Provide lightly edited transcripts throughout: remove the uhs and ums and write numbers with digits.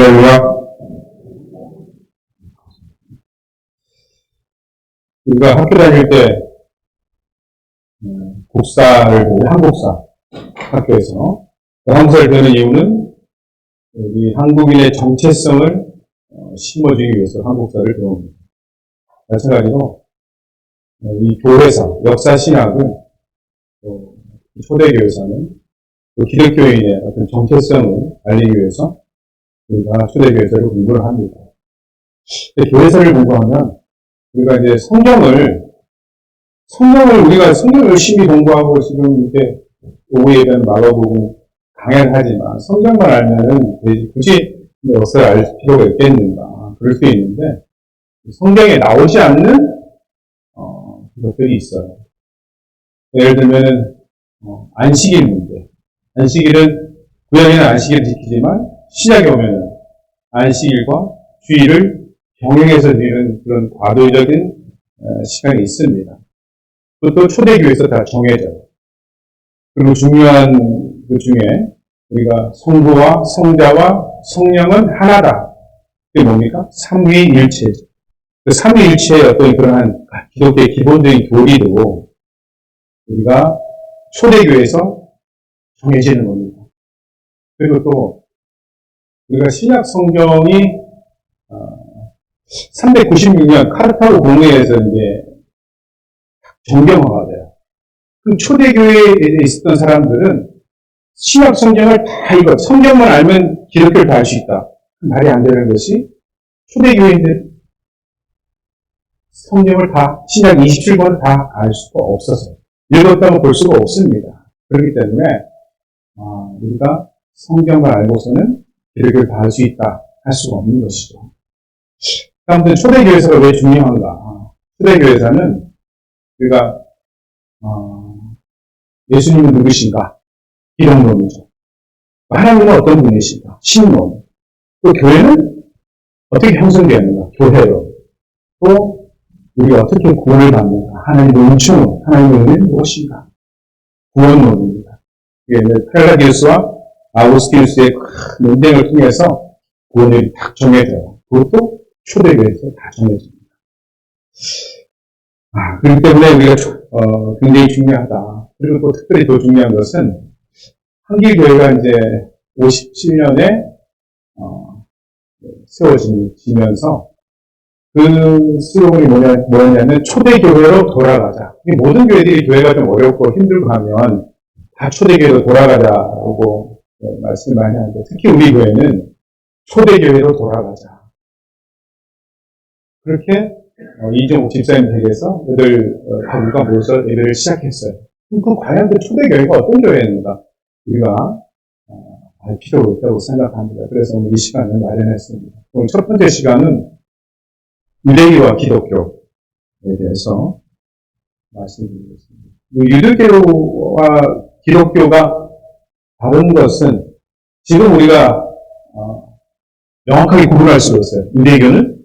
할렐루야. 우리가 학교 다닐 때 국사를 보고 한국사 학교에서 한국사를 배우는 이유는 우리 한국인의 정체성을 심어주기 위해서 한국사를 배웁니다. 마찬가지로 이 교회사, 역사 신학은 초대교회사는 기독교인의 어떤 정체성을 알리기 위해서 우리가 초대교회사를 공부를 합니다. 교회사를 공부하면 우리가 이제 성경을 우리가 성경을 열심히 공부하고 지금 이렇게 오후에 대한 마가복음 강연을 하지만 성경만 알면은 굳이 역사를 알 필요가 있겠는가 그럴 수 있는데 성경에 나오지 않는 것들이 있어요. 예를 들면은 안식일 문제. 안식일은 구약에는 안식일을 지키지만 신약에 오면은 안식일과 주일을 병행해서 드리는 그런 과도적인 시간이 있습니다. 그것도 초대교회에서 다 정해져요. 그리고 중요한 그 중에 우리가 성부와 성자와 성령은 하나다. 그게 뭡니까? 삼위일체죠. 그 삼위일체의 어떤 그러한 기독교의 기본적인 교리도 우리가 초대교회에서 정해지는 겁니다. 그리고 또 우리가 신약 성경이 396년 카르타고 공회에서 이제 정경화가 돼요. 그럼 초대교회에 있었던 사람들은 신약 성경을 다 읽어. 성경만 알면 기독교를 다 알 수 있다. 말이 안 되는 것이 초대교회인들 성경을 다, 신약 27권을 다 알 수가 없어서 읽었다고 볼 수가 없습니다. 그렇기 때문에 우리가 성경을 알고서는 기독교를 다 알 수 있다 할 수가 없는 것이죠. 아무튼 초대교회사가 왜 중요한가? 초대교회사는 우리가 예수님은 누구신가? 기독론이죠. 하나님은 어떤 분이신가? 신론. 또 교회는 어떻게 형성되었는가? 교회로. 또 우리가 어떻게 구원을 받는가? 하나님의 은총은 하나님의 은혜는 무엇인가? 구원론입니다. 이게 칼라디우스와 아우구스티누스의 큰 논쟁을 통해서 구원이 딱 정해져요. 그것도 초대교회에서 다 정해집니다. 그렇기 때문에 우리가 굉장히 중요하다. 그리고 또 특별히 더 중요한 것은 한길교회가 이제 57년에 세워지면서 그 슬로건이 뭐냐면 초대교회로 돌아가자. 모든 교회들이 교회가 좀 어렵고 힘들고 하면 다 초대교회로 돌아가자고 말씀을 많이 하는데 특히 우리 교회는 초대교회로 돌아가자. 그렇게 이종욱 집사님 댁에서 애들 가구가 모여서 예배를 시작했어요. 그럼 과연 그 초대교회가 어떤 교회인가 우리가 알 필요가 있다고 생각합니다. 그래서 오늘 이 시간을 마련했습니다. 오늘 첫 번째 시간은 유대교와 기독교에 대해서 말씀드리겠습니다. 유대교와 기독교가 다른 것은 지금 우리가 명확하게 구분할 수가 있어요. 유대교는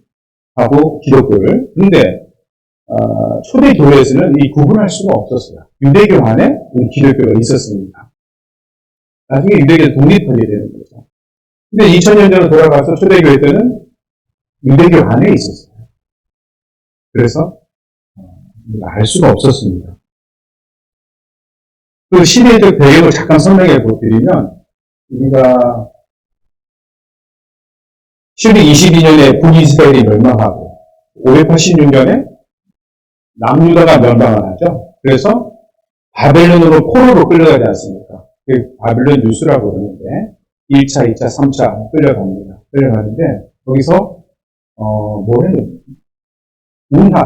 하고 기독교를. 그런데 초대교회에서는 이 구분할 수가 없었어요. 유대교 안에 우리 기독교가 있었습니다. 나중에 유대교는 독립하게 되는 거죠. 근데 2000년 전으로 돌아가서 초대교회 때는 유대교 안에 있었어요. 그래서 알 수가 없었습니다. 그 시대적 배경을 잠깐 설명해 보드리면 우리가 1222년에 북이스라엘이 멸망하고 586년에 남유다가 멸망을 하죠. 그래서 바벨론으로 포로로 끌려가지 않습니까? 그 바벨론 유수라고 그러는데 1차, 2차, 3차 끌려갑니다. 끌려가는데 거기서 뭐래요?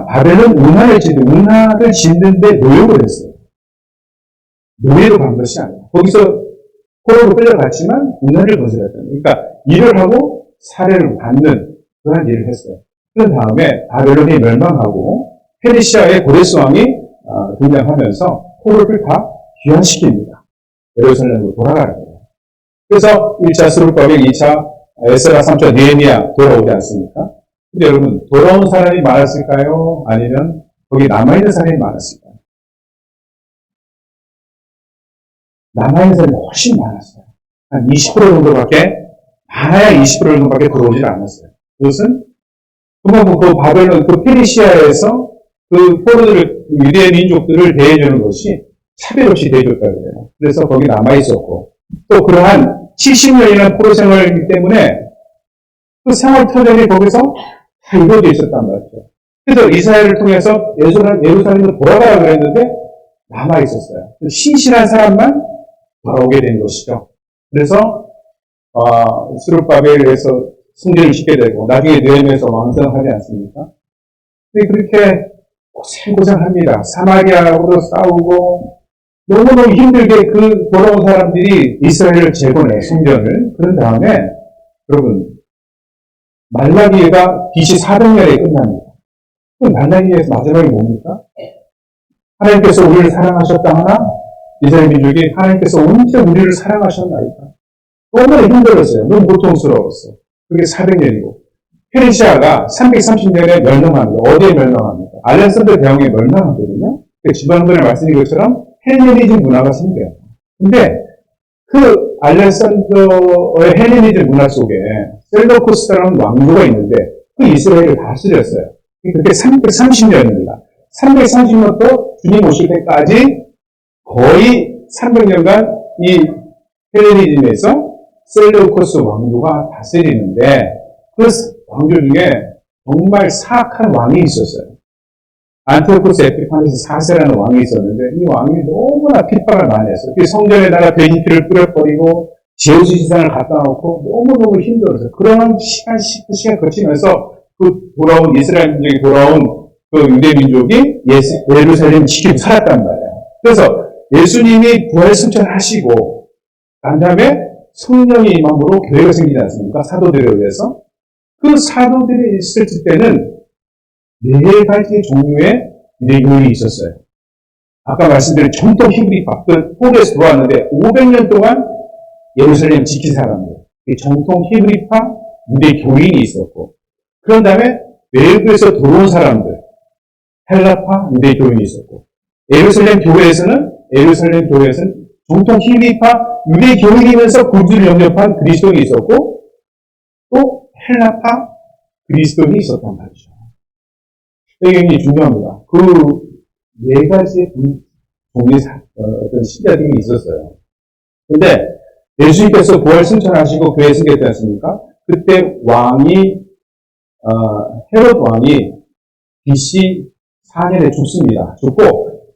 바벨론 운하를 짓는데 노역을 했어요. 노예로 간 것이 아니에요. 거기서 포로로 끌려갔지만 운하를 거절했다. 그러니까 일을 하고 살해를 받는 그런 일을 했어요. 그런 다음에 바벨론이 멸망하고 페르시아의 고레스 왕이 등장하면서 포로를 다 귀환시킵니다. 예루살렘으로 돌아가는 거예요. 그래서 1차 스룹바벨, 2차 에스라, 3차 느헤미야 돌아오지 않습니까? 근데 여러분 돌아온 사람이 많았을까요? 아니면 거기 남아있는 사람이 많았을까요? 남아있는 사람이 훨씬 많았어요. 한 20% 정도밖에 하나의 20% 정도밖에 들어오질 않았어요. 그것은 그만 그 바벨론, 그 페르시아에서 그 포로들을, 유대 민족들을 대해주는 것이 차별 없이 대해줬다 그래요. 그래서 거기 남아있었고, 또 그러한 70년이나 포로 생활이기 때문에 그 생활 터전이 거기서 다 이루어져 있었단 말이죠. 그래서 이스라엘을 통해서 예루살렘으로 돌아가라 그랬는데 남아있었어요. 신실한 사람만 돌아오게 된 것이죠. 그래서, 스룹바벨에서 성전을 짓게 되고, 나중에 느헤미야에서 완성하지 않습니까? 근데 그렇게 고생합니다. 사마리아하고도 싸우고, 너무너무 힘들게 그 돌아온 사람들이 이스라엘을 재건해, 성전을. 그런 다음에, 여러분, 말라기가 BC 400년에 끝납니다. 그 말라기에서 마지막이 뭡니까? 하나님께서 우리를 사랑하셨다 하나? 이스라엘 민족이 하나님께서 언제 우리를 사랑하셨나이까? 너무 힘들었어요. 너무 고통스러웠어요. 그게 400년이고. 페르시아가 330년에 멸망합니다. 어디에 멸망합니까? 알렉산더 대왕에 멸망하거든요. 지난번에 말씀드린 것처럼 헬레니즘 문화가 생겨요. 근데 그 알렉산더의 헬레니즘 문화 속에 셀러쿠스라는 왕조가 있는데 그 이스라엘을 다스렸어요. 그게 330년입니다. 330년부터 주님 오실 때까지 거의 300년간 이 헬레니즘에서 셀레우코스 왕조가 다스리는데 그 왕조 중에 정말 사악한 왕이 있었어요. 안티오코스 에피파네스 4세라는 왕이 있었는데 이 왕이 너무나 핍박을 많이 했어요. 그 성전에다가 돼지피를 뿌려버리고 제우스 신상을 갖다 놓고 너무너무 힘들었어요. 그런 시간 거치면서 그 돌아온 이스라엘 민족이 돌아온 그 유대 민족이 예루살렘 지키고 살았단 말이에요. 그래서 예수님이 부활 승천하시고 난 다음에 성령의 임함으로 교회가 생기지 않습니까? 사도들에 의해서. 그 사도들이 있을 때는 네 가지 종류의 유대교이 있었어요. 아까 말씀드린 전통 히브리파, 그 포로에서 들어왔는데 500년 동안 예루살렘 지킨 사람들, 정통 히브리파 유대 교인이 있었고, 그런 다음에 외국에서 들어온 사람들, 헬라파 유대 교인이 있었고, 예루살렘 교회에서는 정통 히브리파 유대 교인이면서 구주를 영접한 그리스도인이 있었고, 또 헬라파 그리스도인이 있었단 말이죠. 이게 굉장히 중요합니다. 그 네 가지의 종류의 어떤 신자들이 있었어요. 근데 예수님께서 부활 승천하시고 교회에 생겼지 않습니까? 그때 헤롯 왕이 BC 4년에 죽습니다. 죽고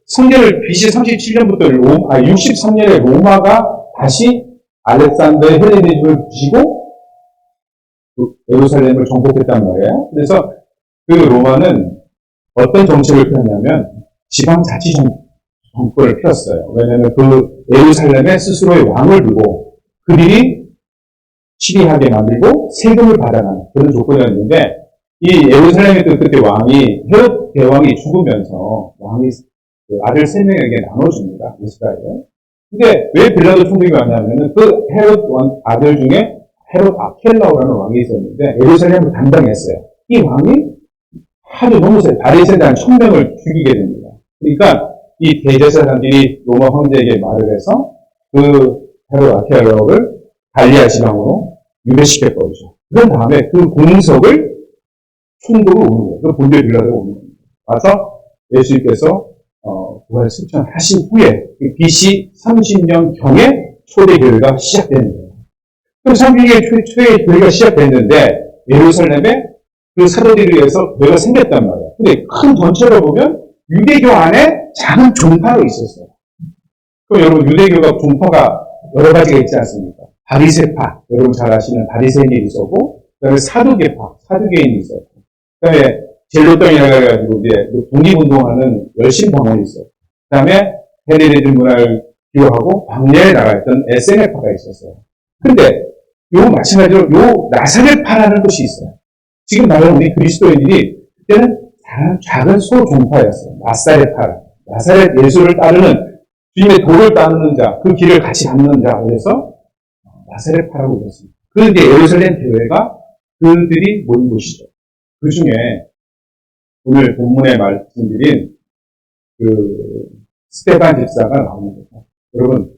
성전을 BC 37년부터 63년에 로마가 다시 알렉산더의 헬레니즘을 부시고 예루살렘을 정복했단 말이에요. 그래서 그 로마는 어떤 정책을 폈냐면 지방자치 정권을 폈어요. 왜냐하면 그 예루살렘에 스스로의 왕을 두고 그들이 치리하게 만들고 세금을 받아가는 그런 조건이었는데 이 예루살렘에 있던 그때 왕이 헤롯 대왕이 죽으면서 왕이 아들 3명에게 나눠줍니다. 이스라엘을. 근데 왜 빌라도 총독이 왔냐면 그 헤롯 아들 중에 헤롯 아켈라오라는 왕이 있었는데 예루살렘을 담당했어요. 이 왕이 아주 너무 세 바리새인 1000명을 죽이게 됩니다. 그러니까 이 대제사장들이 로마 황제에게 말을 해서 그 헤롯 아켈라오를 갈리아 지방으로 유배시켜버리죠. 그런 다음에 그 공석을 총독으로 오는 거예요. 그 본대 빌라로 오는 거예요. 와서 예수님께서 부활 승천하신 후에 BC 30년경에 초대 교회가 시작되는 거예요. 그럼 30년에 초대 교회가 시작됐는데 예루살렘에 그 사도들에 의해서 교회가 생겼단 말이에요. 근데 큰 전체로 보면 유대교 안에 작은 종파가 있었어요. 그럼 여러분 유대교가 종파가 여러 가지가 있지 않습니까? 바리새파, 여러분 잘 아시는 바리새인이 있었고, 그 다음에 사두개파, 사두개인이 있었고, 그 다음에 젤로떡이라고 해가지고 이제 독립운동하는 열심당원이 있었고, 그 다음에 헬레니즘 문화를 비호하고 광야에 나가있던 SNF파가 있었어요. 근데 요 마찬가지로 요 나사렛파라는 것이 있어요. 지금 말하는 우리 그리스도인들이 그때는 작은 소종파였어요. 나사렛 예수를 따르는 주님의 도를 따르는 자, 그 길을 같이 걷는 자, 그래서 나사렛파라고 그랬습니다. 그런데 예루살렘 교회가 그들이 모인 곳이죠. 그 중에 오늘 본문에 말씀드린 그 스테반 집사가 나오는 거죠. 여러분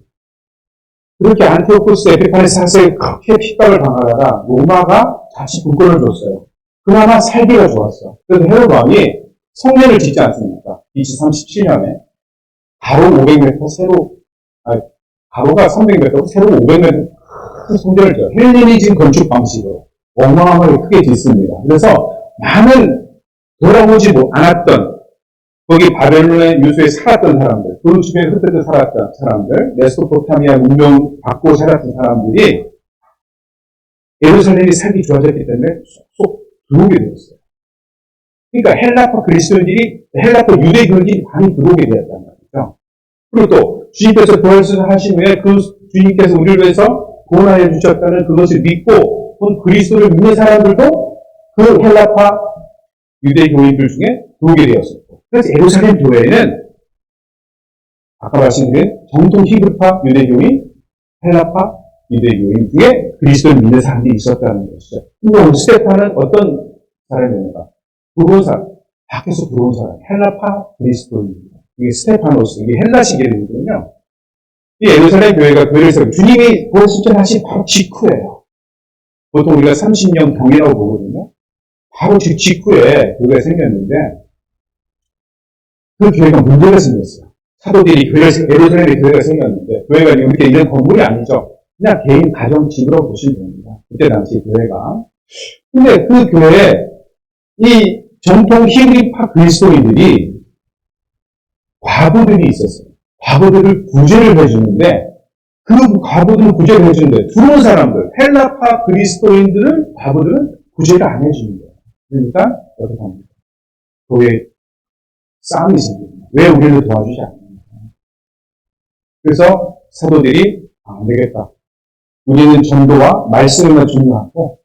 그렇게 안티오코스 에피파네스 사세에 그렇게 핍박을 당하다가 로마가 자치 분권을 줬어요. 그나마 살기가 좋았어. 그래서 헤로드 왕이 성전을 짓지 않습니까? BC 37년에 가로 500m, 가로가 300m, 세로 500m 큰 성전을 져요. 헬레니즘 건축 방식으로 어마어마하게 크게 짓습니다. 그래서 많은 돌아오지 않았던 거기 바벨론의 유수에 살았던 사람들, 그 주변에 흩어져 살았던 사람들, 메소포타미아 문명 받고 살았던 사람들이 예루살렘이 살기 좋아졌기 때문에 쏙 들어오게 되었어요. 그러니까 헬라파 그리스도인들이, 헬라파 유대교인들이 많이 들어오게 되었단 말이죠. 그리고 또 주님께서 부활하신 후에 그 주님께서 우리를 위해서 구원하여 주셨다는 그것을 믿고 또 그리스도를 믿는 사람들도 그 헬라파 유대교인들 중에 들어오게 되었습니다. 그래서 예루살렘 교회에는 아까 말씀드린 정통 히브리파 유대교인, 헬라파 유대교인 중에 그리스도를 믿는 사람들이 있었다는 것이죠. 근데 스테파는 어떤 사람입니까? 들어온 사람, 밖에서 들어온 사람, 헬라파 그리스도인입니다. 이게 스테파노스, 이게 헬라식 이름이거든요. 이 예루살렘 교회가 교회를 세우고 주님이 부활신천하신 바로 직후예요. 보통 우리가 30년 경이라고 보거든요. 바로 직후에 교회가 생겼는데 그 교회가 문제가 생겼어요. 사도들이 예루살렘에 교회가 생겼는데 교회가 이렇게 이런 건물이 아니죠. 그냥 개인 가정 집으로 보시면 됩니다. 그때 당시 교회가. 근데 그 교회에 이 정통 히브리파 그리스도인들이 과부들이 있었어요. 과부들을 구제를 해주는데 그 과부들을 구제를 해주는데 들어온 사람들, 헬라파 그리스도인들은 과부들은 구제를 안 해주는 거예요. 그러니까 어떻게 합니까? 교회에 싸움이 생깁니다. 왜 우리를 도와주지 않는가? 그래서 사도들이 안 되겠다. 우리는 전도와 말씀만 중요하고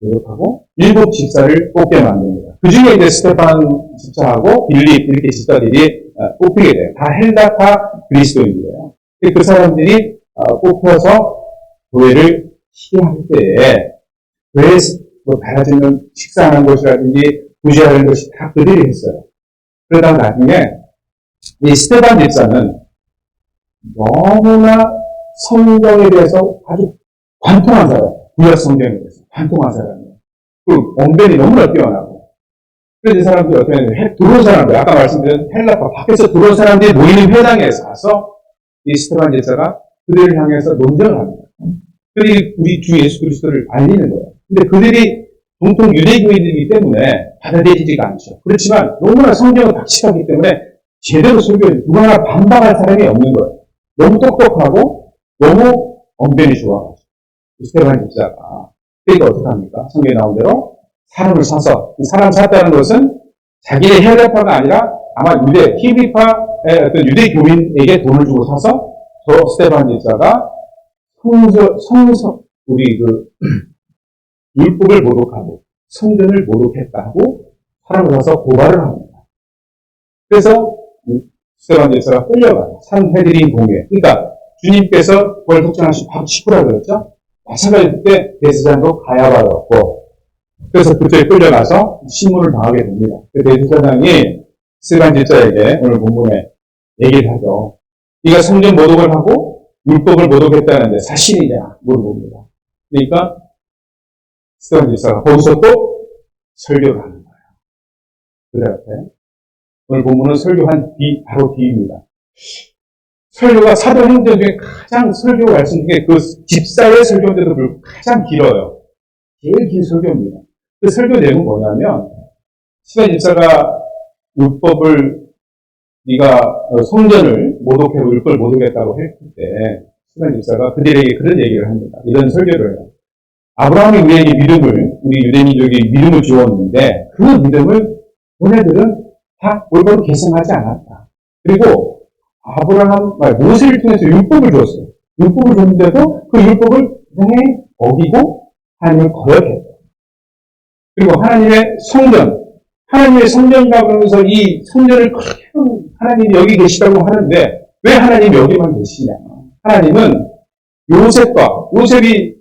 노력하고 7 집사를 뽑게 만듭니다. 그 중에 이제 스테판 집사하고 빌립 이렇게 집사들이 뽑히게 돼요. 다 헬라파 그리스도인들이에요. 그 사람들이 뽑혀서 교회를 시행할 때에 교회에서 달아주는 식사하는 것이라든지 구제하는 것이 다 그들이 했어요. 그러다가 나중에 이 스테반 집사는 너무나 성경에 대해서 아주 관통한 사람, 구약 성경에 대해서 관통한 사람이에요. 그 언변이 너무나 뛰어나고. 그래서 이 사람들이 어떻게 하냐면 들어온 사람들, 아까 말씀드린 헬라파 밖에서 들어온 사람들이 모이는 회당에 가서 이 스테반 집사가 그들을 향해서 논쟁을 합니다. 그들이 우리 주 예수 그리스도를 알리는 거예요. 근데 그들이 정통 유대교인이기 때문에 받아들이지가 않죠. 그렇지만 너무나 성경을 박식하기 때문에 제대로 설교해 누가 하나 반박할 사람이 없는 거예요. 너무 똑똑하고 너무 언변이 좋아가지고 스테반 집사가 그러니까 어떻게 합니까? 성경에 나온 대로 사람을 사서 이 사람 샀다는 것은 자기의 헬라파가 아니라 아마 히브리파의 어떤 유대교인에게 돈을 주고 사서 저 스테반 집사가 우리 율법을 모독하고 성전을 모독했다고 사람을 사서 고발을 합니다. 그래서 스테반 집사가 끌려가요. 산헤드린 공회. 그러니까 주님께서 그걸 독점하신 바로 직후라 그랬죠. 마찬가지로 그때 대제사장도 가야바였고 그래서 그쪽에 끌려가서 신문을 당하게 됩니다. 그 대제사장이 스테반 집사에게 오늘 본문에 얘기를 하죠. 네가 성전 모독을 하고 율법을 모독했다는데 사실이냐 물어봅니다. 그러니까 스테반 집사가 거기서 또 설교를 하는 거예요. 그들 앞에. 오늘 본문은 설교한 바로 뒤입니다. 설교가 사도행전 중에 가장 설교 말씀 중에 그 집사의 설교인데도 불구하고 가장 길어요. 제일 긴 설교입니다. 그 설교 내용은 뭐냐면 스테반 집사가 율법을 네가 성전을 모독하고 율법을 모독했다고 했을 때 스테반 집사가 그들에게 그런 얘기를 합니다. 이런 설교를 해요. 아브라함이 우리에게 우리 유대민족이 믿음을 주었는데 그 믿음을 너네들은 다 올바로 계승하지 않았다. 그리고 모세를 통해서 율법을 줬어요. 율법을 줬는데도 그 율법을 그냥 어기고 하나님을 거역했다. 그리고 하나님의 성전이라고 하면서 이 성전을 그렇게 하나님이 여기 계시다고 하는데 왜 하나님이 여기만 계시냐. 하나님은 요셉이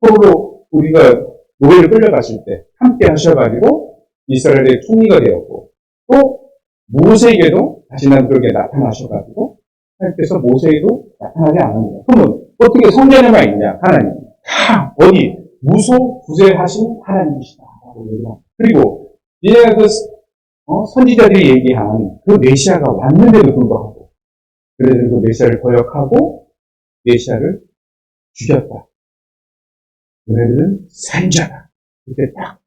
포로로 우리가 노예를 끌려갔을 때 함께 하셔가지고 이스라엘의 총리가 되었고 또 모세에게도 다시 난 그렇게 나타나셔가지고 하나님께서 모세에도 나타나지 않았느냐. 그러면 어떻게 성전에만 있냐, 하나님. 다 어디 무소부재하신 하나님이시다. 그리고 이제 그 선지자들이 얘기한 그 메시아가 왔는데도 불구하고 그래서 그 메시아를 거역하고 메시아를 죽였다. 너네들은 살인자다. 그때 딱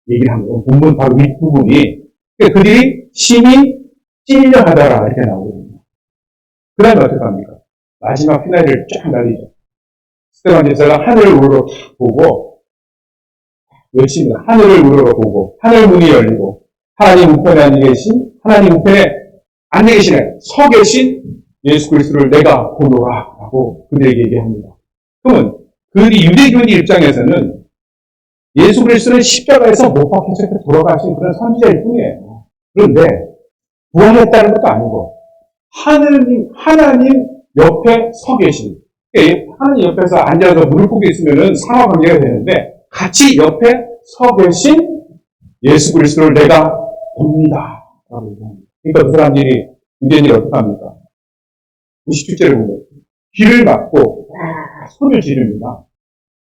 얘기를 한 거예요. 본문 바로 윗부분이. 그러니까 그들이 심히 찔려하더라. 이렇게 나오거든요. 그 다음에 어떻게 합니까? 마지막 피나리를 쫙 날리죠. 스테반 집사가 하늘을 우러러 보고, 열심히 하늘을 우러러 보고, 하늘 문이 열리고, 하나님 우편에 앉아 계신, 하나님 우편에 앉아 계시네, 서 계신 예수 그리스도를 내가 보노라. 라고 그들에게 얘기합니다. 그러면 그들이 유대교인의 입장에서는 예수 그리스도는 십자가에서 못 박혀서 돌아가신 그런 선지자일 뿐이에요. 그런데 부활했다는 것도 아니고 하나님 옆에 서 계신, 하나님 옆에서 앉아서 무릎 꿇고 있으면 상하 관계가 되는데 같이 옆에 서 계신 예수 그리스도를 내가 봅니다. 그러니까 그 사람들이 유대인들이 어떻게 합니까? 27절을 보면 귀를 막고 소리를 지릅니다.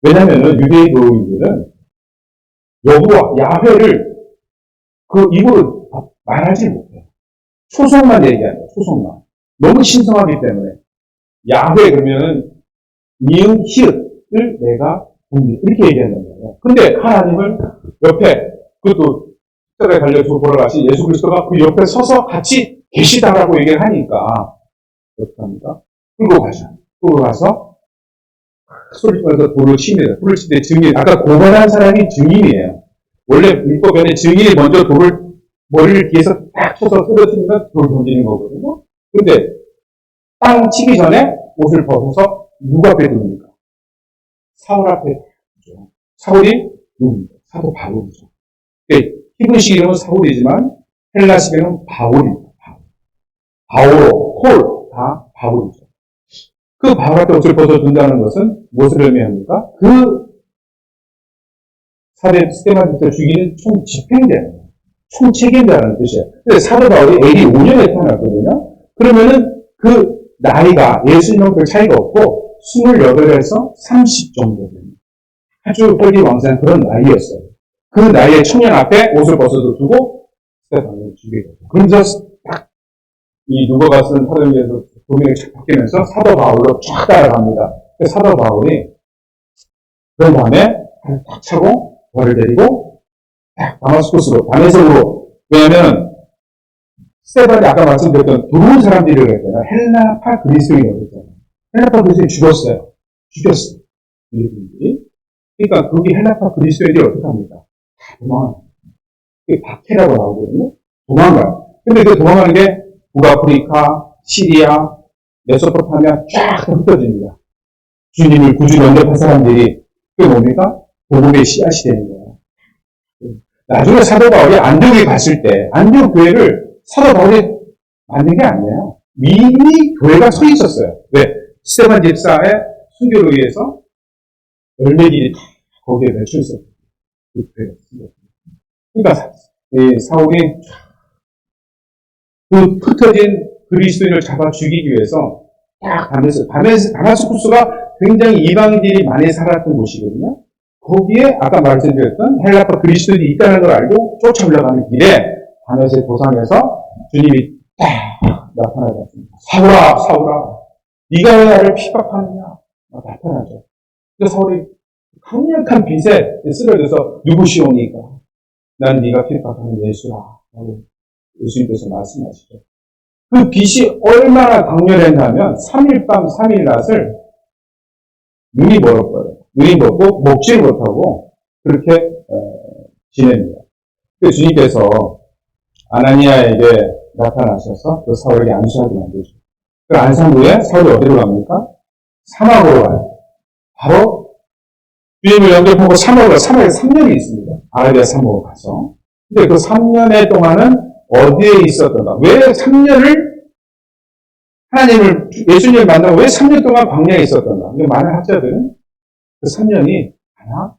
왜냐하면 유대인들은 여호와 야훼를 그 입으로 말하지 못해요. 초성만 얘기하죠. 초성만. 너무 신성하기 때문에 야훼 그러면은 미음 히읗을 내가 봅니다. 이렇게 얘기하는 거예요. 근데 하나님을 옆에 그것도 십자가에 달려서 돌아가신 예수 그리스도가 그 옆에 서서 같이 계시다라고 얘기를 하니까 어떻게 합니까? 끌고 가죠. 끌고 가서 소리치면서 돌을 칩니다. 돌을 칠 때 증인, 아까 고발한 사람이 증인이에요. 원래 율법에는 증인이 먼저 돌을 머리를 뒤에서 딱 쳐서 쓰러뜨리면 돌을 던지는 거거든요. 근데 땅 치기 전에 옷을 벗어서 누구 앞에 두니까? 사울 앞에 두죠. 사울이 누굽니까? 사도 바울이죠. 히브리식 이름은 사울이지만 헬라식 이름은 바울입니다. 바오로, 폴, 다 바울이죠. 그 바울 앞에 옷을 벗어둔다는 것은 무엇을 의미합니까? 그 스테반부터 죽이는 총 집행자예요. 총 책임자라는 뜻이에요. 근데 사도 바울이 AD 5년에 태어났거든요. 그러면은 그 나이가 예수님하고 별 차이가 없고 28에서 30 정도 됩니다. 아주 혈기왕성한 그런 나이였어요. 그 나이에 청년 앞에 옷을 벗어두고 스테반을 죽이게 되죠. 그러면서 딱 이 누가가 쓴 사도행전에서 도명이 착 바뀌면서 사도 바울로 쫙 따라갑니다. 사도 바울이 그런 다음에 탁 차고 벌을 데리고 다마스쿠스로, 다메섹으로. 왜냐하면 스테반이 아까 말씀드렸던 두려운 사람들이라고 했잖아요. 헬라파 그리스도인이라고 했잖아요. 헬라파 그리스도인이 죽었어요. 죽였어요. 그러니까 거기 헬라파 그리스도인들이 어떻게 합니까? 다 도망가요. 그게 박해라고 나오거든요. 도망가요. 근데 그 도망가는 게 북아프리카, 시리아, 메소포타미아 쫙 흩어집니다. 주님을 구주 영접한 사람들이 그게 뭡니까? 복음의 씨앗이 되는 거예요. 나중에 사도 바울이 안디옥에 갔을 때 안디옥 교회를 사도 바울이 만든 게 아니에요. 이미 교회가 서 있었어요. 왜? 스테반 집사의 순교로 의해서 열매들이 거기에 맺혀 있었어요. 그러니까 사울이 그 흩어진 그리스도인을 잡아 죽이기 위해서 딱 다마스쿠스가 굉장히 이방인들이 많이 살았던 곳이거든요. 거기에 아까 말씀드렸던 헬라파 그리스도인이 있다는 걸 알고 쫓아 올라가는 길에 다메섹 도상에서 주님이 딱 나타나셨습니다. 사울아, 사울아, 네가 왜 나를 핍박하느냐? 나타나죠. 그래서 사울이 강력한 빛에 쓰러져서 누구시오니까? 난 네가 핍박하는 예수라. 예수님께서 말씀하시죠. 그 빛이 얼마나 강렬했냐면 3일 밤 3일 낮을 눈이 멀었어요. 눈이 멀고 먹지 못하고 그렇게 지냅니다. 그 주님께서 아나니아에게 나타나셔서 그 사울에게 안수하게 만드죠. 그 안상 후에 사울이 어디로 갑니까? 사막으로 가요. 바로 주님을 영접하고 사막에 3년이 있습니다. 아라비아 사막으로 가서. 근데 그 3년의 동안은 어디에 있었던가? 왜 3년을 하나님을, 예수님을 만나고 왜 3년 동안 광야에 있었던가? 많은 학자들은 그 3년이 하나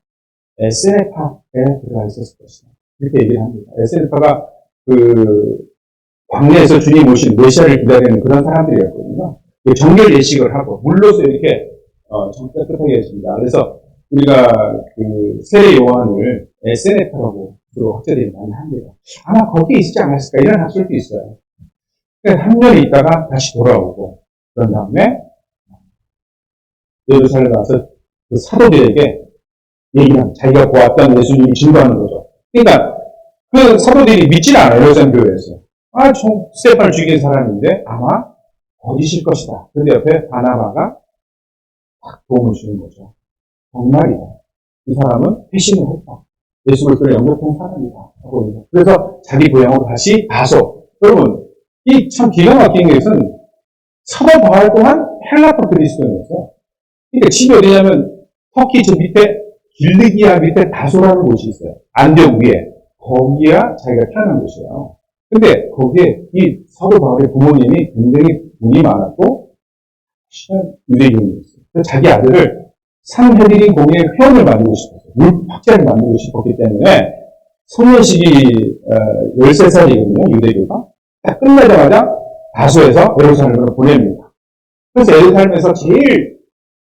에스레파에 들어가 있었을 것이다. 이렇게 얘기를 합니다. 에스레파가 그 광야에서 주님 오신 메시아를 기다리는 그런 사람들이었거든요. 정결 예식을 하고 물로서 이렇게 깨끗하게 했습니다. 그래서 우리가 그 세례 요한을 SNF라고 주로 학자들이 많이 합니다. 아마 거기에 있지 않았을까 이런 학설도 있어요. 한 년 있다가 다시 돌아오고 그런 다음에 예루살렘에 가서 그 사도들에게 얘기합니다. 자기가 보았던 예수님이 증거하는 거죠. 그러니까 그 사도들이 믿지는 않아요. 예루살렘 교회에서. 스테판을 죽인 사람인데 아마 거짓일 것이다. 근데 옆에 바나바가 딱 도움을 주는 거죠. 정말이다. 이 사람은 회심을 했다. 예수 그리스도를 영접한 사람이다. 그래서 자기 고향으로 다시 가서 여러분 이 참 기가 막힌 것은 사도 바울 또한 헬라파 그리스도인이었어요. 그러니까 집이 어디냐면 터키 저 밑에 길르기아 밑에 다소라는 곳이 있어요. 안디옥 위에. 거기야 자기가 태어난 곳이에요. 근데 거기에 이 사도 바울의 부모님이 굉장히 돈이 많았고 유대인이었어요. 그래서 자기 아들을 산헤드린 공의 회원을 만들고 싶었어요. 물학자를 만들고 싶었기 때문에 소년식이 13살이거든요. 유대교가. 딱 끝나자마자 다소에서 예루살렘으로 보냅니다. 그래서 예루살렘에서 제일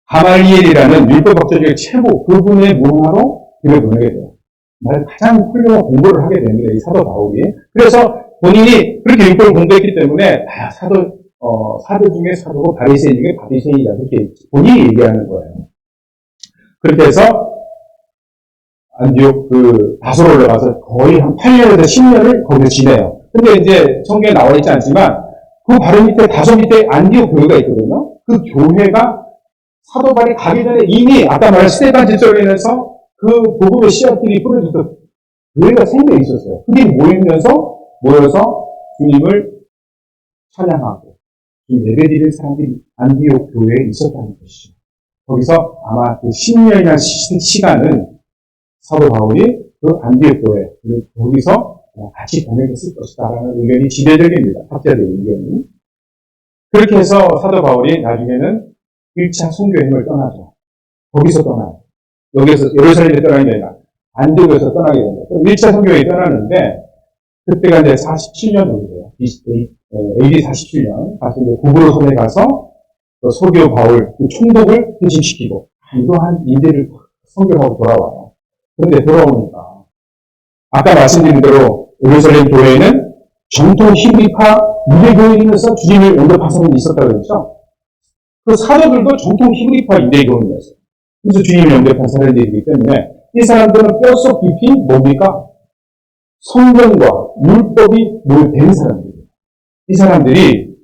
가말리엘이라는 율법학자 중에 최고 그분의 문화로 길을 보내게 돼요. 가장 훌륭한 공부를 하게 됩니다. 이 사도 바울이. 그래서 본인이 그렇게 율법을 공부했기 때문에 사도 중에 사도고 바리새인 중에 바리새인이다. 그렇게 본인이 얘기하는 거예요. 그렇게 해서 안디옥 다소로 올라가서 거의 한 8년에서 10년을 거기서 지내요. 근데 이제 성경에 나와 있지 않지만 그 바로 밑에 다소 밑에 안디옥 교회가 있거든요. 그 교회가 사도 바울이 가기 전에 이미 아까 말한 스테반 질서로 인해서 그 복음의 씨앗들이 뿌려졌던 교회가 생겨 있었어요. 그게 모여서 주님을 찬양하고 예배드리는 사람들이 안디옥 교회에 있었다는 것이죠. 거기서 아마 그 10년이나 시간은 사도 바울이 그 안디옥 교회 거기서 같이 보내겠을 것이다라는 의견이 지배적입니다. 학자들의 의견이. 그렇게 해서 사도 바울이 나중에는 1차 선교행을 떠나죠. 거기서 떠나요. 여기서 예루살렘에 떠나는 게 아니라 안디옥에서 떠나게 됩니다. 1차 선교행이 떠나는데 그때가 이제 47년 정도 돼요. AD 47년. 가서 이제 구브로선에 가서 소교 바울 총독을 회심시키고 이러한 인재를 선교하고 돌아와요. 그런데 돌아오니까 아까 말씀드린 대로 예루살렘 교회에는 정통 히브리파 유대교인이면서 주님을 영접한 사람이 있었다고 그랬죠. 그 사도들도 정통 히브리파 유대교인이었어요. 그래서 주님을 영접한 사람들이기 때문에 이 사람들은 뼛속 깊이 뭡니까? 성경과 율법이 모여된 사람들이에요. 이 사람들이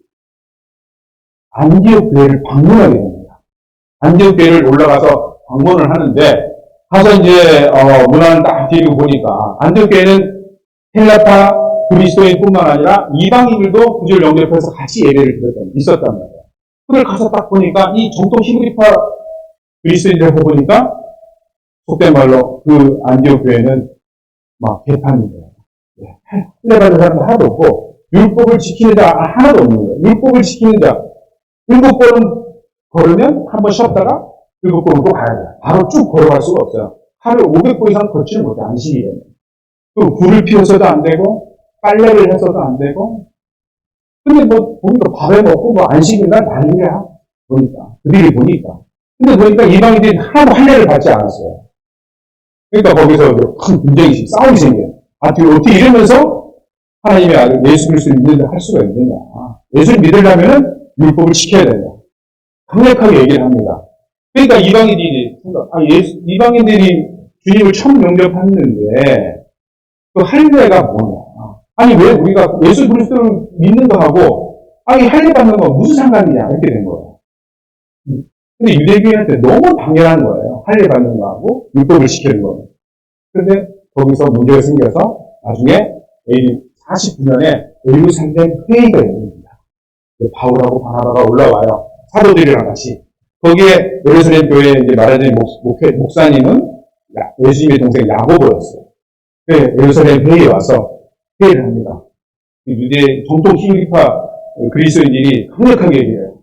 안디옥 교회를 방문하게 됩니다. 안디옥 교회를 올라가서 방문을 하는데 가서 이제 문안을 딱 뒤로 보니까 안디옥 교회는 헬라파 그리스도인뿐만 아니라 이방인들도 구주를 영접해서 같이 예배를 있었단 말이에요. 그걸 가서 딱 보니까 이 정통 히브리파 그리스도인들 보니까 속된 말로 그 안디옥 교회는 막 개판인 거예요. 할례받은 사람도 하나도 없고 율법을 지키는 자 하나도 없는 거예요. 율법을 지키는 자 7번은 걸으면 한 번 쉬었다가 7번은 또 가야 돼요. 바로 쭉 걸어갈 수가 없어요. 하루에 500번 이상 걷지는 못해. 안식이 되면. 또 불을 피워서도 안 되고 빨래를 해서도 안 되고 근데 보니까 밥에 먹고 안식일날 난리야. 보니까 그들이 보니까 근데 보니까 이방인들이 하나도 할례를 받지 않았어요. 그러니까 거기서 큰 분쟁이 싸움이 생겨요. 어떻게 이러면서 하나님의 아들 예수 그리스도를 믿는다 할 수가 있느냐. 예수를 믿으려면 율법을 지켜야 된다. 강력하게 얘기를 합니다. 그러니까 이방인들이 주님을 처음 영접했는데 그 할례가 뭐냐. 왜 우리가 예수 그리스도를 믿는 거하고 할례 받는 거 무슨 상관이냐 이렇게 된 거예요. 근데 유대교인한테 너무 당연한 거예요. 할례 받는 거하고 율법을 지키는 거. 그런데 거기서 문제가 생겨서 나중에 AD 49년에 예루살렘 회의가 있습니다. 바울하고 바나바가 올라와요. 사도들이랑 같이. 거기에 예루살렘 교회에 이제 말하자면 목사님은 예수님의 동생 야고보였어요. 예루살렘 회의에 와서 회의를 합니다. 유대 정통 히브리파 그리스도인들이 강력하게 얘기해요.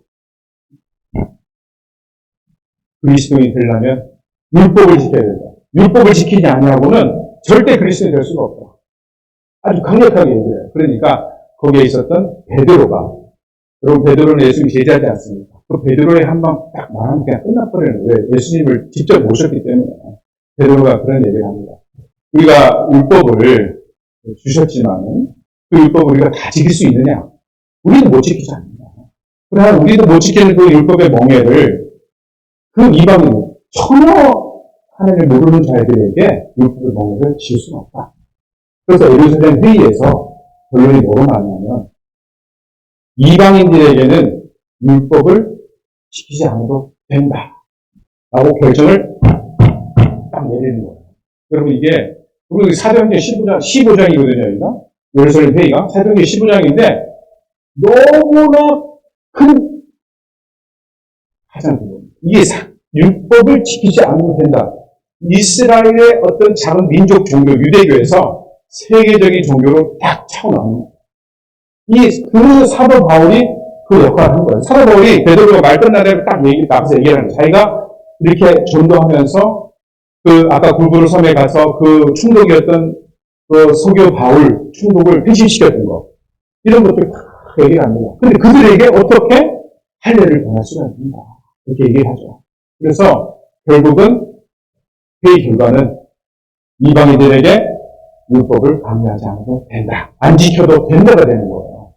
그리스도인이 되려면 율법을 지켜야 된다. 율법을 지키지 않냐고는 절대 그리스도인이 될 수가 없다. 아주 강력하게 얘기해요. 그러니까 거기에 있었던 베드로가 여러분, 베드로는 예수님 제자지 않습니까? 그 베드로의 한 방 딱 말하면 그냥 끝나버리는 거예요. 왜? 예수님을 직접 모셨기 때문에. 베드로가 그런 얘기를 합니다. 우리가 율법을 주셨지만 그 율법을 우리가 다 지킬 수 있느냐? 우리도 못 지키지 않는다. 그러나 우리도 못 지키는 그 율법의 멍에를 그 이방인 전혀 하나님을 모르는 자들에게 율법의 멍에를 지을 수는 없다. 그래서 예루살렘 회의에서 결론이 뭐로 나냐면 이방인들에게는 율법을 지키지 않아도 된다. 라고 결정을 딱 내리는 거예요. 여러분, 이게 우리 사도행전 15장이거든요, 여기가. 예루살렘 회의가. 사도행전 15장인데, 너무나 큰 가장 이게 율법을 지키지 않으면 된다. 이스라엘의 어떤 작은 민족 종교, 유대교에서 세계적인 종교로 딱 차고 나오는 거예요. 그 사도 바울이 그 역할을 한 거예요. 사도 바울이 베드로가 말 끝나는 딱 나가서 얘기를 하는 거예요. 자기가 이렇게 전도하면서 아까 굴부르 섬에 가서 그 충독이었던 그 소교 바울 충독을 회심시켰던 거. 이런 것들 다 얘기를 합니다. 근데 그들에게 어떻게 할례를 변할 수가 있는가. 이렇게 얘기를 하죠. 그래서 결국은 회의 결과는 이방인들에게 율법을 강요하지 않아도 된다. 안 지켜도 된다가 되는 거예요.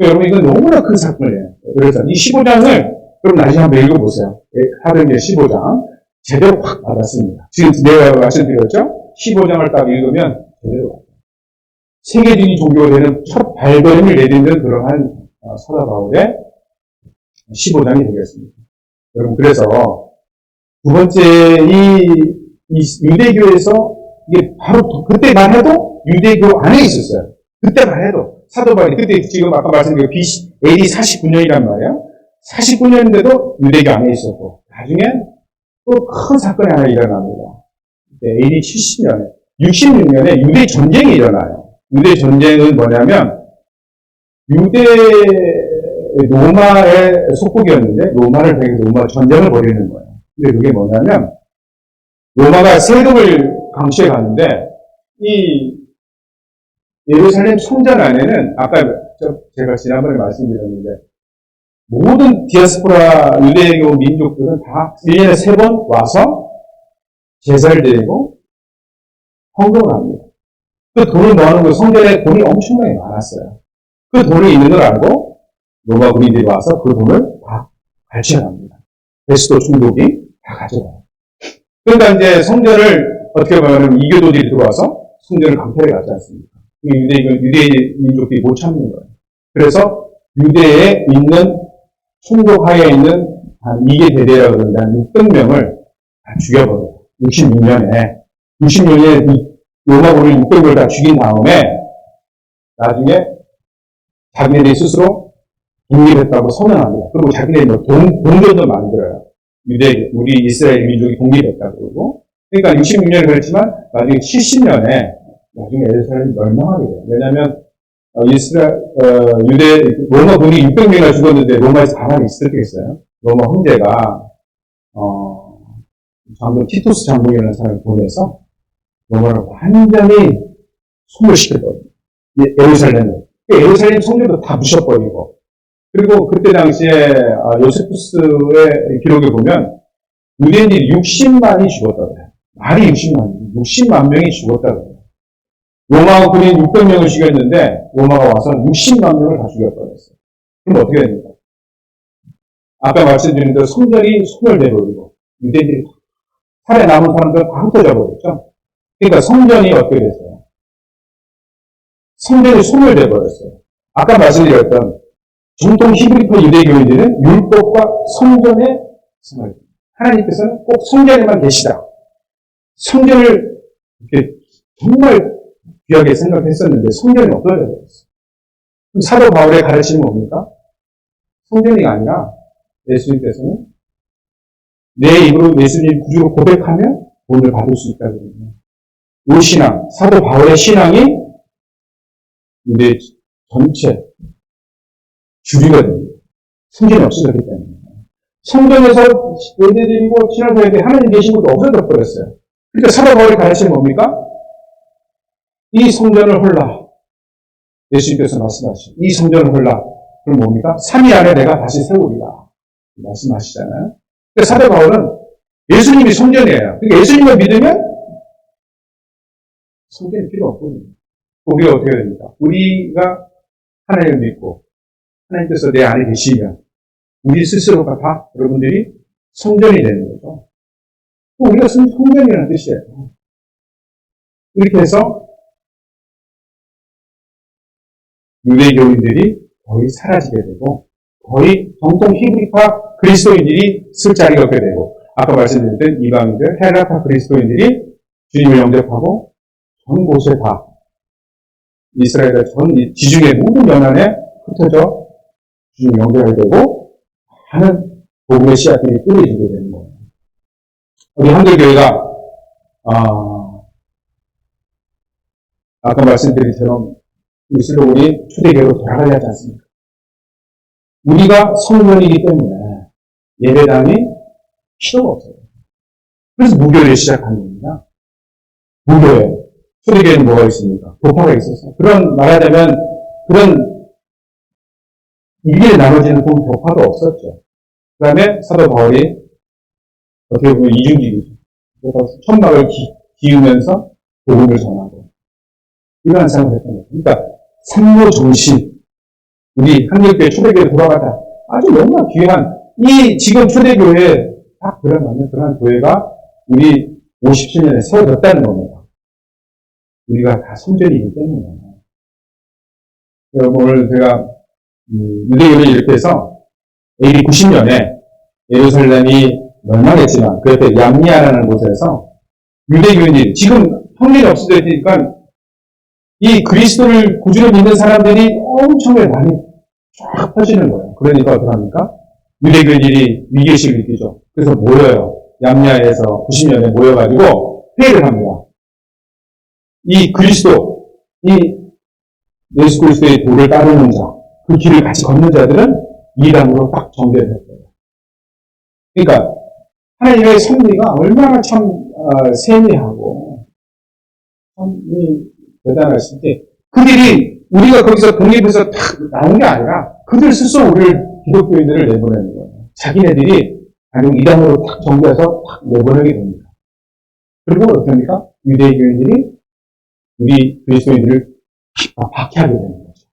여러분, 이건 너무나 큰 사건이에요. 그래서 이 15장을 그럼 나중에 한번 읽어보세요. 사도행전 15장. 제대로 확 받았습니다. 지금 내가 말씀드렸죠? 15장을 딱 읽으면 제대로 받아요. 세계적인 종교가 되는 첫 발걸음을 내딛는 그러한 사도 바울의 15장이 되겠습니다. 여러분, 그래서 두 번째 이 유대교에서 이게 바로 그때만 해도 유대교 안에 있었어요. 그때만 해도 사도 바울이 그때 지금 아까 말씀드린 AD 49년이란 말이에요. 49년인데도 유대교 안에 있었고 나중에 또 큰 사건이 하나 일어납니다. AD 70년에 66년에 유대 전쟁이 일어나요. 유대 전쟁은 뭐냐면 유대 로마의 속국이었는데 로마를 배경으로 로마 전쟁을 벌이는 거예요. 근데 그게 뭐냐면 로마가 세금을 강취해 가는데 이 예루살렘 성전 안에는 아까 제가 지난번에 말씀드렸는데 모든 디아스포라 유대교 민족들은 다 1년에 3번 와서 제사를 드리고 헌금을 합니다. 그 돈을 모아놓은 그 성전에 돈이 엄청나게 많았어요. 그 돈이 있는 걸 알고 로마 군인들이 와서 그 돈을 다 갈취합니다. 베스도 총독이 다 가져가요. 그러니까 이제 성전을 어떻게 보면 이교도들이 들어와서 성전을 강탈해 가지 않습니까? 유대 민족들이 못 참는 거예요. 그래서 유대에 있는 총독 하에 있는 한 2개 대대라고 그러는데 한 600명을 다 죽여버려요. 66년에 로마군을 600명을 다 죽인 다음에 나중에 자기네들이 스스로 독립했다고 선언합니다. 그리고 자기네들이 동전도 만들어요. 우리 이스라엘 민족이 독립했다고 그러고. 그러니까 66년에 그랬지만 나중에 70년에 나중에 예루살렘이 멸망하게 돼요. 왜냐하면 로마군이 600명이나 죽었는데 로마에서 가만히 있었겠어요. 로마 황제가 장군 티투스 장군이라는 사람을 보내서 로마를 완전히 소멸시켜버려요. 예루살렘을. 예루살렘 성전도 다 부셔버리고. 그리고 그때 당시에 요세푸스의 기록에 보면 유대인들이 60만이 죽었다고 해요. 말이 60만 명이 죽었다고 해요. 로마 군인 600명을 죽였는데 로마가 와서 60만 명을 다 죽여버렸어요. 그럼 어떻게 됩니까? 아까 말씀드린 대로 성전이 소멸돼버리고 유대인들이 살아남은 사람들 다 흩어져 버렸죠. 그러니까 성전이 어떻게 됐어요? 성전이 소멸돼버렸어요. 아까 말씀드렸던 정통 히브리파 유대교인들은 율법과 성전의 생활. 하나님께서는 꼭 성전에만 계시다. 성전을 이렇게 정말 귀하게 생각했었는데 성전이 없어져 버렸어요. 그럼 사도 바울의 가르침은 뭡니까? 성전이 아니라 예수님께서는 내 입으로 예수님 구주로 고백하면 돈을 받을 수 있다고 그러거든요. 이 신앙, 사도 바울의 신앙이 유대 전체 주류가 됩니다. 성전이 없어졌기 때문에. 성전에서 예배드리고 신앙사역에 하나님 계신 것도 없어져 버렸어요. 그러니까 사도 바울의 가르침은 뭡니까? 이 성전을 헐라. 예수님께서 말씀하시죠. 이 성전을 헐라. 그럼 뭡니까? 3일 안에 내가 다시 세우리라. 말씀하시잖아요. 근데 사도 바울은 예수님이 성전이에요. 그러니까 예수님을 믿으면 성전이 필요 없거든요. 우리가 어떻게 됩니까? 우리가 하나님을 믿고 하나님께서 내 안에 계시면 우리 스스로가 다 여러분들이 성전이 되는 거죠. 우리가 성전이라는 뜻이에요. 이렇게 해서 유대교인들이 거의 사라지게 되고 거의 정통 히브리파 그리스도인들이 쓸 자리가 없게 되고 아까 말씀드렸던 이방인들, 헬라파 그리스도인들이 주님을 영접하고 전 곳에 다 이스라엘의 전 지중해 모든 연안에 흩어져 주님 영접하게 되고 많은 복음의 씨앗들이 뿌려지게 되는 거예요. 우리 한글교회가 아까 말씀드린 처럼 이 슬로건이 초대교회로 돌아가야 하지 않습니까? 우리가 성전이기 때문에 예배당이 필요가 없어요. 그래서 무교를 시작한 겁니다. 무교에 초대교회는 뭐가 있습니까? 교파가 있었어요. 그런 말하자면 그런 일기에 나눠지는 교파도 없었죠. 그 다음에 사도 바울이 어떻게 보면 이중직이죠. 그래서 천막을 기우면서 복음을 전하고 이러한 생각을 했던 거죠. 그러니까 산모 정신, 우리 한글교회 초대교회 돌아가자. 아주 너무나 귀한 이 지금 초대교회에 딱 들어가는 그런 교회가 우리 57년에 세워졌다는 겁니다. 우리가 다 성전이기 때문에. 여러분 오늘 제가 유대교를 이렇게 해서 AD 90년에 예루살렘이 멸망했지만 그 옆에 얌니아라는 곳에서 유대교인들이 지금 형님이 없어졌으니까 이 그리스도를 구주로 믿는 사람들이 엄청나게 많이 쫙 퍼지는 거예요. 그러니까 어떡합니까? 유대교인들이 위기의식을 느끼죠. 그래서 모여요. 얌야에서 90년에 모여가지고 회의를 합니다. 이 그리스도, 이 예수 그리스도의 도를 따르는 자, 그 길을 같이 걷는 자들은 이단으로 딱 정결됐어요. 그러니까 하나님의 섭리가 얼마나 참 세미하고 참 대단하신데 그들이 우리가 거기서 독립해서 탁 나온 게 아니라 그들 스스로 우리를 기독교인들을 내보내는 거예요. 자기네들이 아니면 이단으로 탁 정부해서 탁 내보내게 됩니다. 그리고 어떻습니까? 유대교인들이 우리 그리스도인들을 박해하게 되는 거죠.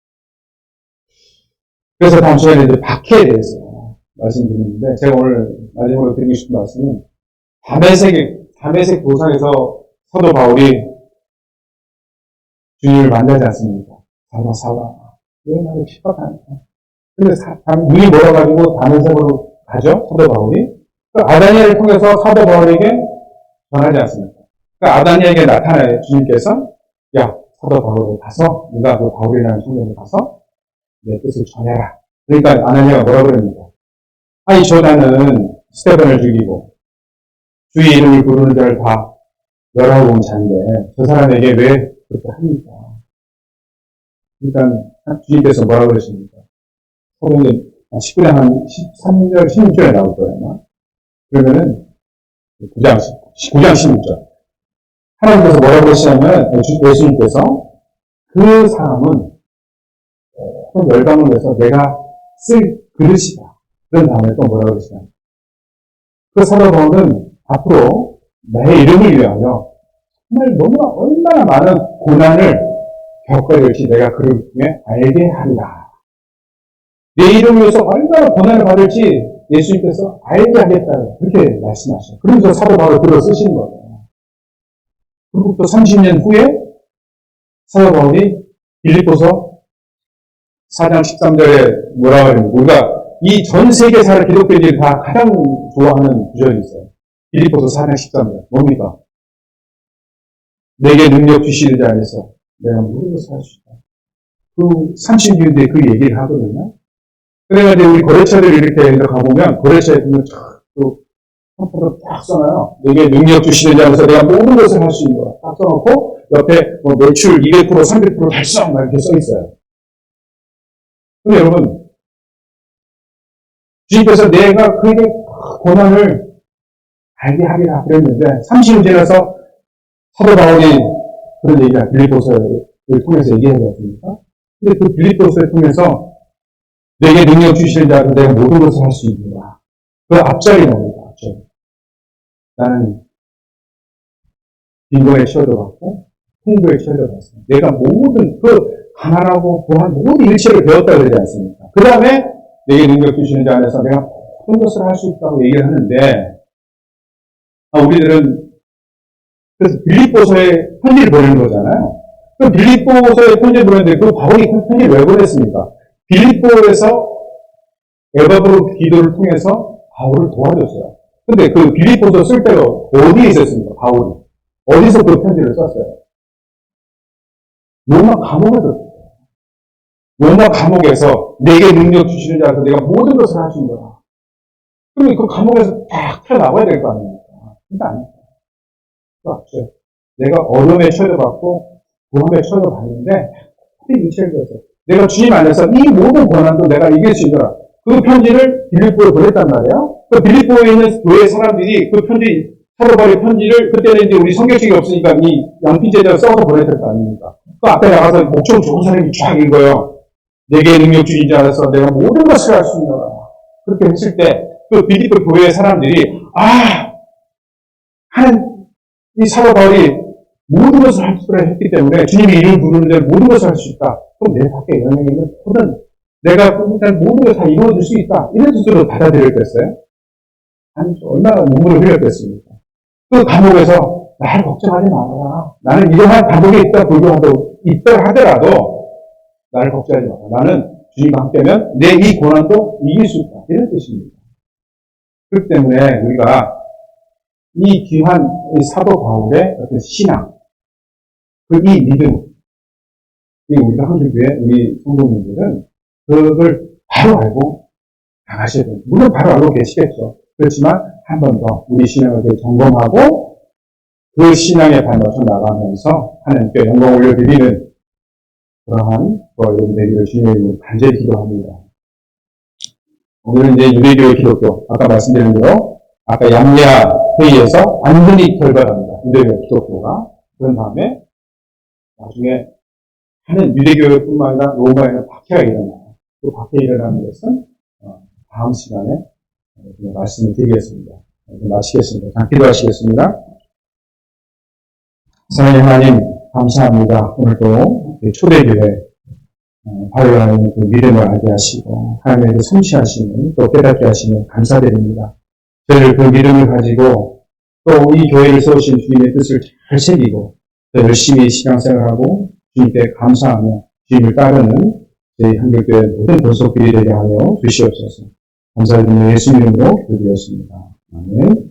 그래서 다음 시간에 이제 박해에 대해서 말씀드리는데 제가 오늘 마지막으로 드리고 싶은 말씀은 다메섹 도상에서 사도 바울이 주님을 만나지 않습니까? 사와. 왜 나를 핍박하니까? 근데 눈이 멀어가지고 다메섹으로 가죠? 사도 바울이. 아다니엘을 통해서 사도 바울에게 전하지 않습니까? 아다니엘에게 나타나요. 주님께서 야, 사도 바울을 가서 네가 그 바울이라는 청년을 가서 내 뜻을 전해라. 그러니까 아나니아가 뭐라 그럽니까? 아니 저자는 스테반을 죽이고 주의 이름을 부르는 자를 다 멸하고 온 자인데 저 사람에게 왜 그렇게 합니까? 일단 주님께서 뭐라 그러십니까? 서론에 19장 한 13절, 16절에 나올 거예요. 그러면은 9장 16절 하나님께서 뭐라고 그러시냐면 예수님께서 그 사람은 열방을 위해서 내가 쓸 그릇이다. 그런 다음에 또 뭐라고 그러시냐면 그 사도 바울은 앞으로 나의 이름을 위하여 정말 너무나 얼마나 많은 고난을 겪어야 될지 내가 그를 통해 알게 하리라. 내 이름을 위해서 얼마나 고난을 받을지 예수님께서 알게 하겠다. 그렇게 말씀하셔요. 그러면서 사도 바울을 들어 쓰신 거예요. 그리고 또 30년 후에 사도 바울이 빌립보서 4장 13절에 뭐라고 하냐면 우리가 이 전 세계사를 기독교인들이 다 가장 좋아하는 구절이 있어요. 빌립보서 4장 13절 뭡니까? 내게 능력 주시는 자 안에서 내가 모든 것을 할 수 있다. 그 30년 뒤에 그 얘기를 하거든요. 그래가지고 우리 거래처를 이렇게 가보면 거래처에 보면 또 컴퓨터로 딱 써놔요. 내게 능력 주시는 자 안에서 내가 모든 것을 할 수 있는 거야. 딱 써놓고 옆에 뭐 매출 200%, 300% 달성 이렇게 써 있어요. 근데 여러분 주님께서 내가 그에게 고난을 알게 하리라 그랬는데 30년 지나서 사도 바울이 그런 얘기가 빌립보서를 통해서 얘기하지 않습니까? 근데 그 빌립보서를 통해서 내게 능력 주시는 자로 내가 모든 것을 할 수 있노라. 그 앞자리 뭡니까? 앞자리. 나는 빈곤에 치료받고 풍부에 치료받았어. 내가 모든 가난하고 부한 모든 일체를 배웠다 그러지 않습니까? 그 다음에 내게 능력 주시는 자 안에서 내가 모든 것을 할 수 있다고 얘기를 하는데, 우리들은 그래서 빌립보서에 편지를 보내는 거잖아요. 그 빌립보서에 편지를 보냈는데 그 바울이 그 편지를 왜 보냈습니까? 빌립보에서 에바브로 기도를 통해서 바울을 도와줬어요. 근데 그 빌립보서 쓸 때가 어디에 있었습니까? 바울이. 어디서 그 편지를 썼어요? 로마 감옥에서. 로마 감옥에서 내게 능력 주시는 자라서 내가 모든 것을 할 수 있는 거야. 그러면 그 감옥에서 딱 튀어나와야 될 거 아닙니까? 근데 아닙니다. 없어요. 내가 어려움에 처해받고 고난에 처해받는데 일체를 줬어요. 내가 주님 안에서 이 모든 고난도 내가 이길 수 있노라. 그 편지를 빌립보에 보냈단 말이에요. 그 빌립보에 있는 교회 사람들이 그 편지, 사도바울의 편지를 그때는 이제 우리 성경책이 없으니까 이 양핀제자를 써서 보냈을 거 아닙니까? 그 앞에 나가서 목청 좋은 사람이 쫙 읽어요. 내게 능력 주신 자 안에서 내가 모든 것을 할 수 있노라. 그렇게 했을 때 그 빌립보 교회 사람들이 하는 이 사도 바울이 모든 것을 할 수가 했기 때문에 주님이 이름을 부르는데 모든 것을 할 수 있다. 그럼 내 밖에 영향이 있는 모든 내가 일단 모든 걸 다 이루어줄 수 있다. 이런 뜻으로 받아들였겠어요? 아니, 얼마나 눈물을 흘렸겠습니까? 그 감옥에서 나를 걱정하지 말아라. 나는 이러한 감옥에 있다 하더라도 나를 걱정하지 마라. 나는 주님과 함께면 내 이 고난도 이길 수 있다. 이런 뜻입니다. 그렇기 때문에 우리가 이 귀한 이 사도 바울의 어떤 신앙, 이 믿음, 우리가 한국교회 우리 성도님들은 그걸 바로 알고 나가셔야 돼요. 물론 바로 알고 계시겠죠. 그렇지만 한 번 더 우리 신앙을 점검하고 그 신앙에 발맞춰 나가면서 하나님께 영광 올려드리는 그러한 여러분 되기를 주님의 이름으로 간절히 기도합니다. 오늘은 이제 유대교 기독교, 아까 말씀드린 대로 아까 양리아 회의에서 완전히 결과합니다. 유대교 기독교가. 그런 다음에 나중에 하는 유대교뿐만 아니라 로마에는 박해가 일어나요. 그 박해가 일어나는 것은 다음 시간에 말씀을 드리겠습니다. 마치겠습니다. 기도하시겠습니다. 사랑하는 하나님, 감사합니다. 오늘도 초대교회 바로 하나님 그 믿음을 알게 하시고 하나님의 그 성취하시는 또 깨닫게 하시면 감사드립니다. 저희를 그 믿음을 가지고 또 이 교회를 세우신 주님의 뜻을 잘 챙기고 또 열심히 신앙생활하고 주님께 감사하며 주님을 따르는 저희 한국교회 모든 권속들이 되게 하여 주시옵소서. 감사드리며 예수 이름으로 기도드렸습니다. 아멘.